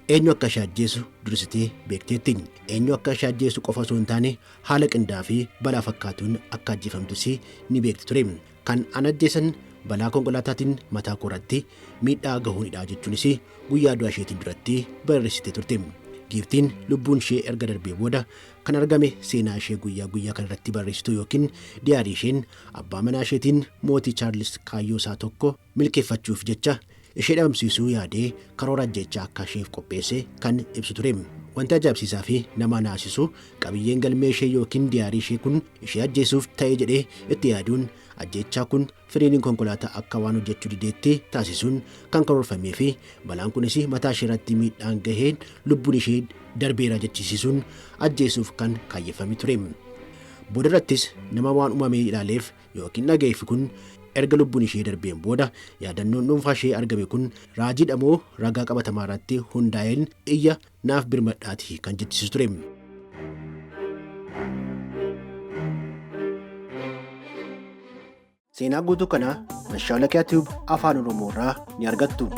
eenyu akka ishee ajjeesu dursitee beekteetti. Eenyu akka ishee ajjeesu qofa osoo hin taane haala qindaa fi balaa fakkaatuun akka ajjeefamtus ni beekti ture. Kan an ajjeesan balaa konkolaataatiin mataa kooratti miidhaa gahuunidha jechuunis guyyaa du'a isheetiin duratti barreessitee turte. Giiftiin lubbuun ishee erga darbee booda kan argame seenaa ishee guyyaa kan irratti barreessitu yookiin diyaarii isheen abbaa manaa isheetiin mootii Chaarlis kaayyoo isaa tokko milkeeffachuuf jecha ishee dhabamsiisuu yaadee karoora ajjechaa akka isheef qopheesse kan ibsu ture. Wanti ajaa'ibsiisaa fi nama naasisu qabiyyeen galmee ishee yookiin diyaarii ishee kun ishee ajjeesuuf ta'ee jedhee itti yaaduun ajjechaa kun firiiniin konkolaataa akka waan hojjechuu dideetti taasisuun kan karoorfamee fi balaan kunis mataa ishee irratti miidhaan gaheen lubbuun ishee darbeera jechisiisuun ajjeesuuf kan kaayyeffame ture. Boodarrattis nama waan uumamee ilaaleef yookiin dhaga'eef kun erga lubbuun ishee darbeen booda yaadannoon dhuunfaa ishee argame kun raajiidha moo ragaa qabatamaa irratti hundaa'een iyya naaf birmadhaati kan jechisiisu ture. Seenaa guutuu kana Mashaalaqyaa Tube Afaan Oromoo irraa ni argattu.